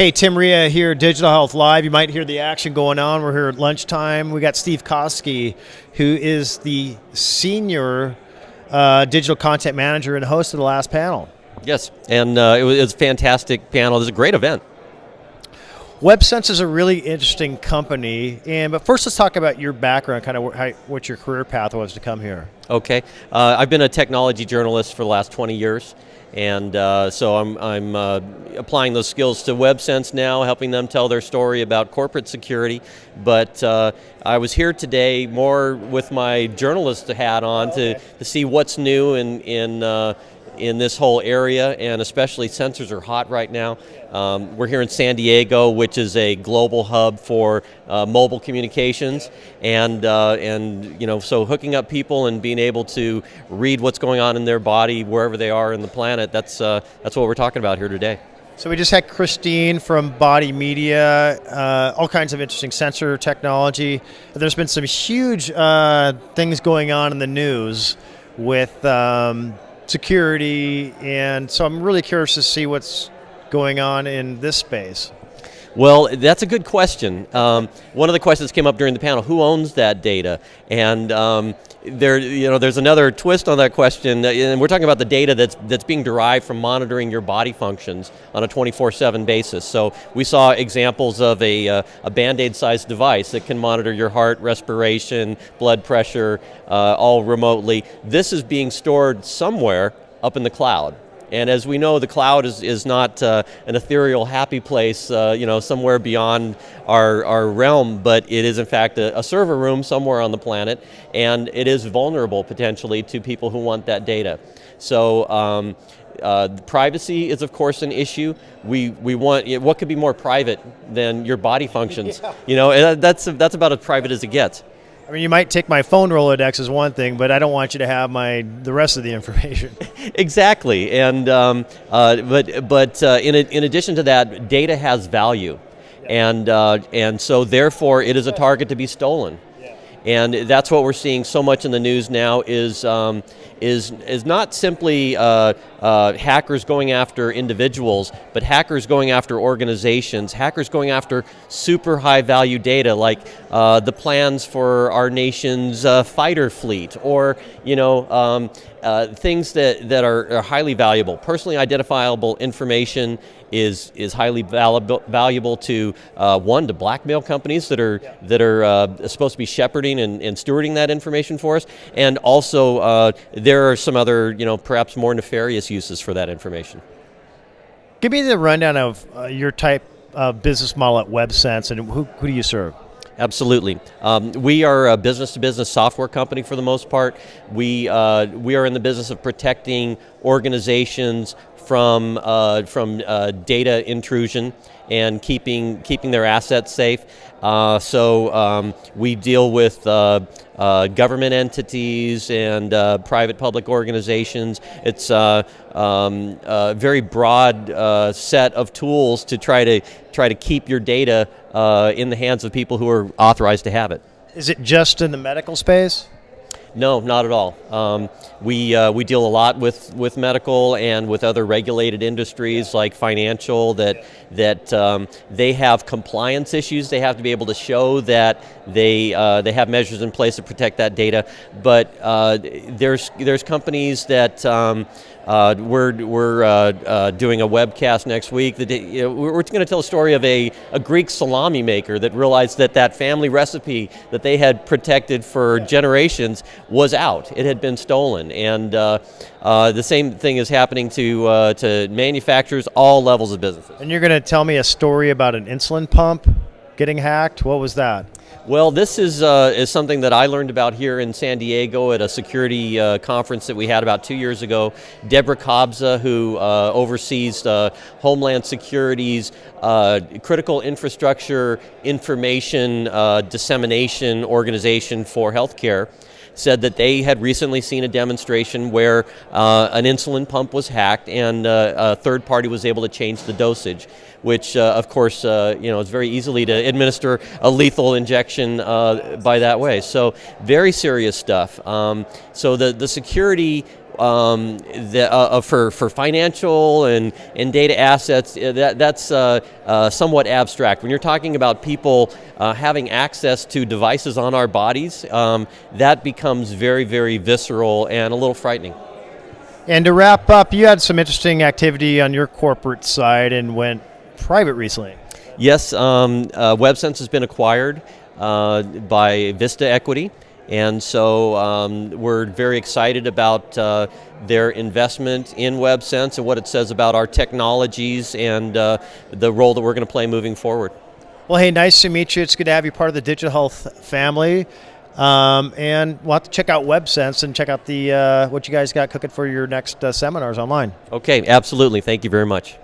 Hey, Tim Reha here, Digital Health Live. You might hear the action going on. We're here at lunchtime. We got Steve Kovsky, who is the senior digital content manager and host of the last panel. Yes, and it was a fantastic panel. It was a great event. Websense is a really interesting company, but first let's talk about your background, kind of what your career path was to come here. Okay, I've been a technology journalist for the last 20 years, and so I'm applying those skills to Websense now, helping them tell their story about corporate security. But I was here today more with my journalist hat on to see what's new in this whole area, and especially sensors are hot right now. We're here in San Diego, which is a global hub for mobile communications, and so hooking up people and being able to read what's going on in their body wherever they are in the planet. That's what we're talking about here today. So we just had Christine from Body Media, all kinds of interesting sensor technology. There's been some huge things going on in the news with security, and so I'm really curious to see what's going on in this space. Well, that's a good question. One of the questions came up during the panel: who owns that data? And there's another twist on that question, and we're talking about the data that's being derived from monitoring your body functions on a 24/7 basis. So we saw examples of a Band-Aid-sized device that can monitor your heart, respiration, blood pressure, all remotely. This is being stored somewhere up in the cloud. And as we know, the cloud is not an ethereal, happy place, somewhere beyond our realm, but it is in fact a server room somewhere on the planet, and it is vulnerable potentially to people who want that data. So privacy is of course an issue. We want, what could be more private than your body functions? Yeah. That's about as private as it gets. I mean, you might take my phone Rolodex as one thing, but I don't want you to have the rest of the information. Exactly, and but in addition to that, data has value, and so therefore it is a target to be stolen. And that's what we're seeing so much in the news now is not simply hackers going after individuals, but hackers going after organizations, hackers going after super high value data like the plans for our nation's fighter fleet, or things that are highly valuable. Personally identifiable information is highly valuable to to blackmail companies that are supposed to be shepherding and stewarding that information for us, and also there are some other perhaps more nefarious uses for that information. Give me the rundown of your type of business model at Websense, and who do you serve? Absolutely. We are a business-to-business software company for the most part. We are in the business of protecting organizations from data intrusion and keeping their assets safe. So we deal with government entities and private public organizations. It's a very broad set of tools to try to keep your data in the hands of people who are authorized to have it. Is it just in the medical space? No, not at all. We deal a lot with medical and with other regulated industries like financial that they have compliance issues. They have to be able to show that they have measures in place to protect that data. But there's companies that we're doing a webcast next week. We're going to tell a story of a Greek salami maker that realized that family recipe that they had protected for generations was out. It had been stolen, and the same thing is happening to manufacturers, all levels of businesses. And you're going to tell me a story about an insulin pump getting hacked? What was that? Well, this is something that I learned about here in San Diego at a security conference that we had about 2 years ago. Deborah Kobza, who oversees Homeland Security's critical infrastructure information dissemination organization for healthcare, said that they had recently seen a demonstration where an insulin pump was hacked and a third party was able to change the dosage, which of course is very easily to administer a lethal injection by that way. So very serious stuff. So the security for financial and data assets, that's somewhat abstract. When you're talking about people having access to devices on our bodies, that becomes very, very visceral and a little frightening. And to wrap up, you had some interesting activity on your corporate side and went private recently. Yes, Websense has been acquired by Vista Equity, and so we're very excited about their investment in Websense and what it says about our technologies and the role that we're going to play moving forward. Well, hey, nice to meet you. It's good to have you part of the digital health family. And we'll have to check out Websense and check out the what you guys got cooking for your next seminars online. Okay, absolutely. Thank you very much.